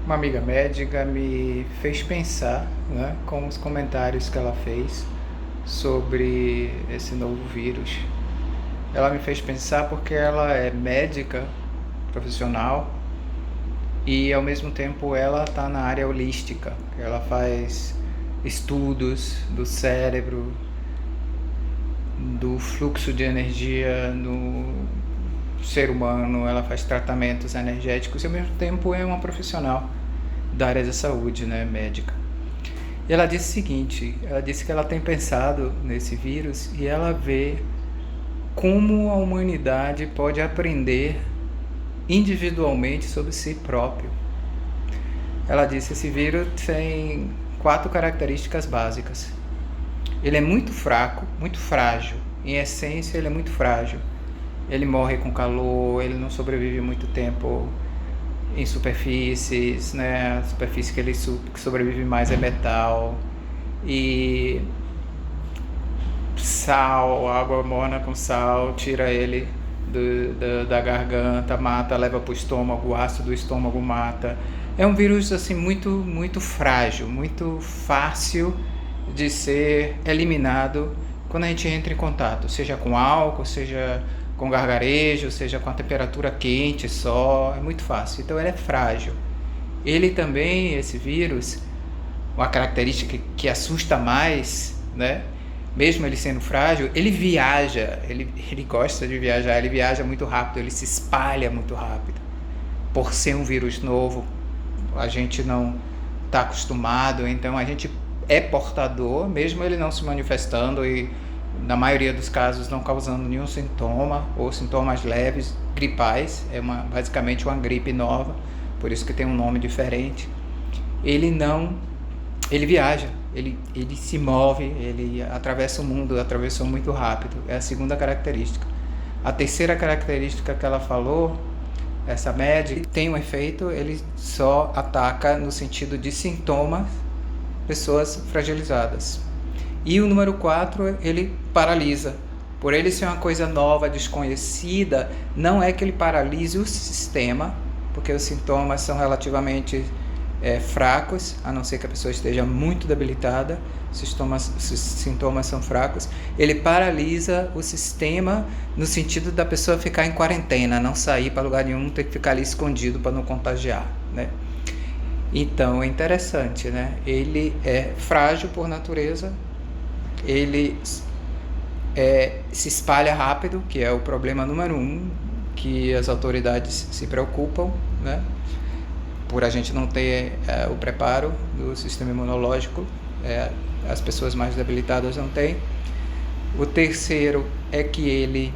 Uma amiga médica me fez pensar, né, com os comentários que ela fez sobre esse novo vírus. Ela me fez pensar porque ela é médica profissional e ao mesmo tempo ela está na área holística. Ela faz estudos do cérebro, do fluxo de energia no ser humano, ela faz tratamentos energéticos e ao mesmo tempo é uma profissional da área da saúde, né, médica. E ela disse o seguinte, ela disse que ela tem pensado nesse vírus e ela vê como a humanidade pode aprender individualmente sobre si próprio. Ela disse que esse vírus tem 4 características básicas. Ele é muito fraco, muito frágil. Em essência, ele é muito frágil. Ele morre com calor, ele não sobrevive muito tempo em superfícies, né? A superfície que ele sobrevive mais é metal. E sal, água morna com sal, tira ele da garganta, mata, leva para o estômago, o ácido do estômago mata. É um vírus assim muito frágil, muito fácil de ser eliminado quando a gente entra em contato, seja com álcool, seja com gargarejo, seja com a temperatura quente só, é muito fácil. Então ele é frágil. Ele também, esse vírus, uma característica que assusta mais, né? Mesmo ele sendo frágil, ele viaja, ele gosta de viajar, ele viaja muito rápido, ele se espalha muito rápido. Por ser um vírus novo, a gente não está acostumado, então a gente é portador, mesmo ele não se manifestando e na maioria dos casos não causando nenhum sintoma ou sintomas leves, gripais, basicamente uma gripe nova, por isso que tem um nome diferente. Ele viaja, ele se move, ele atravessa o mundo, atravessou muito rápido, é a segunda característica. A terceira característica que ela falou, essa médica, tem um efeito, ele só ataca no sentido de sintomas, pessoas fragilizadas. E o número 4, ele paralisa. Por ele ser uma coisa nova, desconhecida, não é que ele paralise o sistema, porque os sintomas são relativamente fracos, a não ser que a pessoa esteja muito debilitada, os sintomas são fracos. Ele paralisa o sistema no sentido da pessoa ficar em quarentena, não sair para lugar nenhum, ter que ficar ali escondido para não contagiar, né? Então é interessante, né? Ele é frágil por natureza, ele se espalha rápido, que é o problema número 1, que as autoridades se preocupam, né? Por a gente não ter o preparo do sistema imunológico, as pessoas mais debilitadas não têm. O terceiro é que ele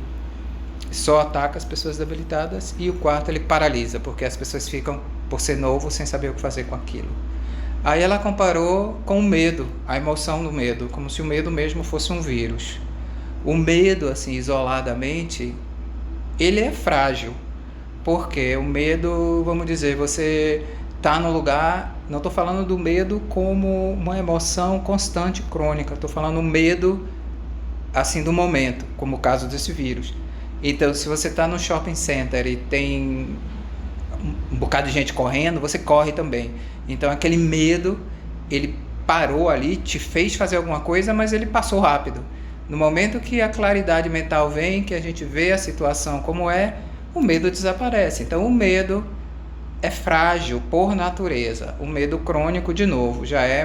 só ataca as pessoas debilitadas, e o quarto, ele paralisa, porque as pessoas ficam, por ser novo, sem saber o que fazer com aquilo. Aí ela comparou com o medo, a emoção do medo, como se o medo mesmo fosse um vírus. O medo, assim, isoladamente, ele é frágil, porque o medo, vamos dizer, você está no lugar, não estou falando do medo como uma emoção constante, crônica, estou falando medo, assim, do momento, como o caso desse vírus. Então, se você está no shopping center e tem um bocado de gente correndo, você corre também. Então aquele medo, ele parou ali, te fez fazer alguma coisa, mas ele passou rápido. No momento que a claridade mental vem, que a gente vê a situação como é, o medo desaparece. Então o medo é frágil por natureza. O medo crônico, de novo, já é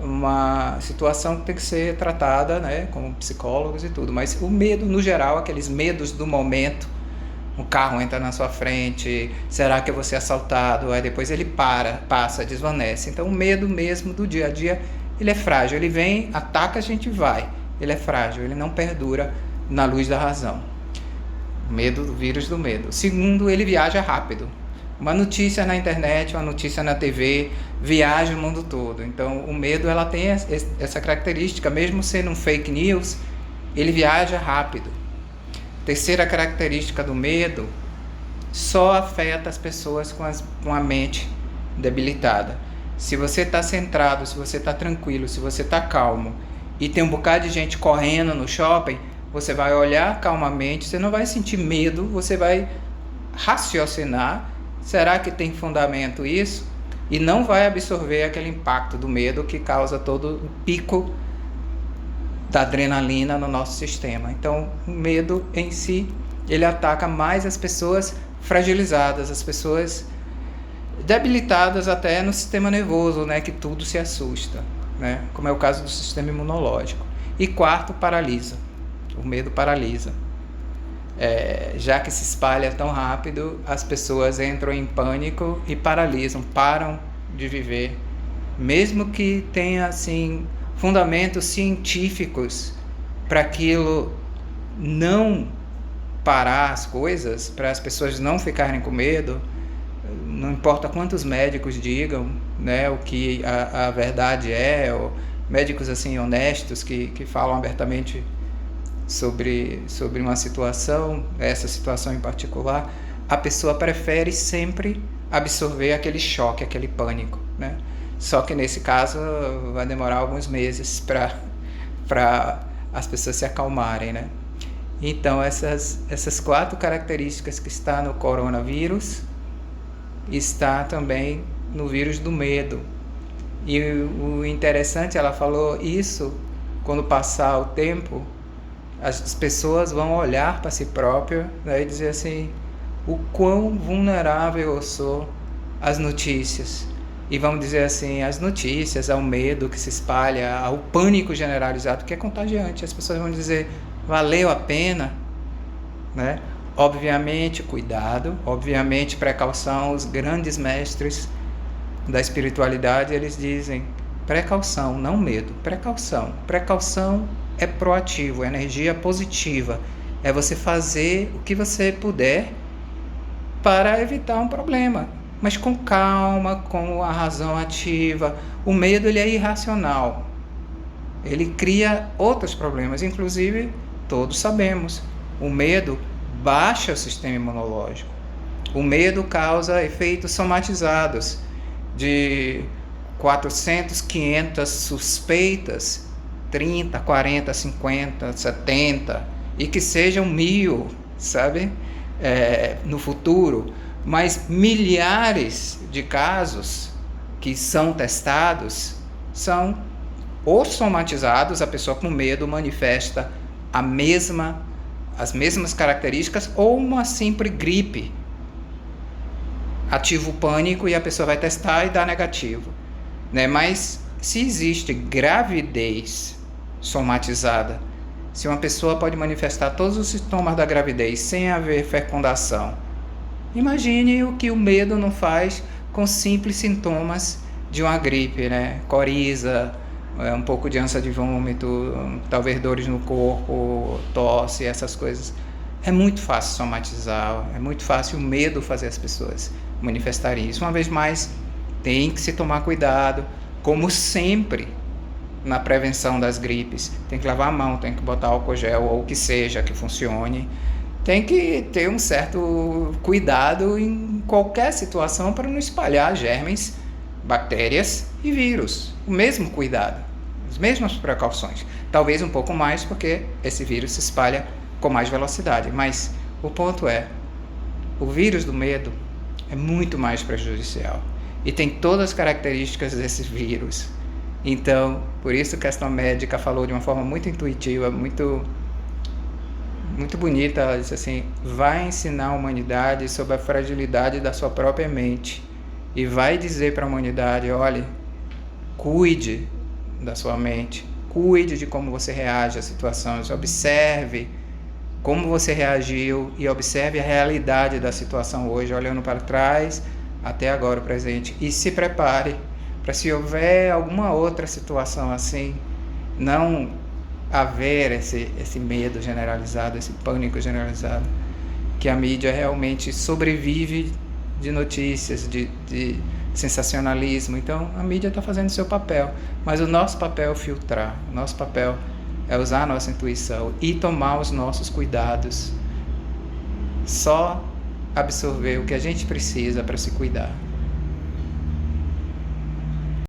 uma situação que tem que ser tratada, né, com psicólogos e tudo. Mas o medo, no geral, aqueles medos do momento, um carro entra na sua frente, será que eu vou ser assaltado? Aí depois ele passa, desvanece. Então o medo mesmo do dia a dia, ele é frágil, ele vem, ataca, a gente vai. Ele é frágil, ele não perdura na luz da razão. Medo, do vírus do medo. Segundo, ele viaja rápido. Uma notícia na internet, uma notícia na TV, viaja o mundo todo. Então o medo, ela tem essa característica, mesmo sendo um fake news, ele viaja rápido. Terceira característica do medo, só afeta as pessoas com a mente debilitada. Se você está centrado, se você está tranquilo, se você está calmo e tem um bocado de gente correndo no shopping, você vai olhar calmamente, você não vai sentir medo, você vai raciocinar. Será que tem fundamento isso? e não vai absorver aquele impacto do medo que causa todo o pico da adrenalina no nosso sistema. Então, o medo em si, ele ataca mais as pessoas fragilizadas, as pessoas debilitadas até no sistema nervoso, né, que tudo se assusta, né, como é o caso do sistema imunológico. E quarto, paralisa. O medo paralisa. Já que se espalha tão rápido, as pessoas entram em pânico e paralisam, param de viver. Mesmo que tenha assim, fundamentos científicos para aquilo não parar as coisas, para as pessoas não ficarem com medo, não importa quantos médicos digam, né, o que a verdade é, ou médicos assim honestos que falam abertamente sobre uma situação, essa situação em particular, a pessoa prefere sempre absorver aquele choque, aquele pânico, né? Só que nesse caso vai demorar alguns meses para as pessoas se acalmarem, né? Então essas 4 características que está no coronavírus está também no vírus do medo. E o interessante, ela falou isso, quando passar o tempo, as pessoas vão olhar para si próprias, né, e dizer assim, o quão vulnerável eu sou às notícias. E vão dizer assim, as notícias, ao medo que se espalha, ao pânico generalizado, que é contagiante. As pessoas vão dizer, valeu a pena, né? Obviamente, cuidado, obviamente, precaução. Os grandes mestres da espiritualidade, eles dizem, precaução, não medo, precaução. Precaução é proativo, é energia positiva. É você fazer o que você puder para evitar um problema, mas com calma, com a razão ativa. O medo, ele é irracional. Ele cria outros problemas, inclusive, todos sabemos, o medo baixa o sistema imunológico. O medo causa efeitos somatizados de 400, 500 suspeitas, 30, 40, 50, 70, e que sejam 1000, sabe? No futuro. Mas milhares de casos que são testados são ou somatizados, a pessoa com medo manifesta as mesmas características, ou uma simples gripe. Ativa o pânico e a pessoa vai testar e dá negativo, né? Mas se existe gravidez somatizada, se uma pessoa pode manifestar todos os sintomas da gravidez sem haver fecundação, imagine o que o medo não faz com simples sintomas de uma gripe, né? Coriza, um pouco de ânsia de vômito, talvez dores no corpo, tosse, essas coisas. É muito fácil somatizar, é muito fácil o medo fazer as pessoas manifestarem isso. Uma vez mais, tem que se tomar cuidado, como sempre na prevenção das gripes. Tem que lavar a mão, tem que botar álcool gel ou o que seja que funcione. Tem que ter um certo cuidado em qualquer situação para não espalhar germes, bactérias e vírus. O mesmo cuidado, as mesmas precauções. Talvez um pouco mais, porque esse vírus se espalha com mais velocidade. Mas o ponto é, o vírus do medo é muito mais prejudicial. E tem todas as características desse vírus. Então, por isso que esta médica falou de uma forma muito intuitiva, muito bonita. Ela disse assim, vai ensinar a humanidade sobre a fragilidade da sua própria mente. E vai dizer para a humanidade, olha, cuide da sua mente, cuide de como você reage às situações, observe como você reagiu e observe a realidade da situação hoje, olhando para trás até agora o presente, e se prepare para, se houver alguma outra situação assim, não haver esse medo generalizado, esse pânico generalizado, que a mídia realmente sobrevive de notícias, de sensacionalismo. Então a mídia está fazendo seu papel, mas o nosso papel é filtrar, o nosso papel é usar a nossa intuição e tomar os nossos cuidados, só absorver o que a gente precisa para se cuidar.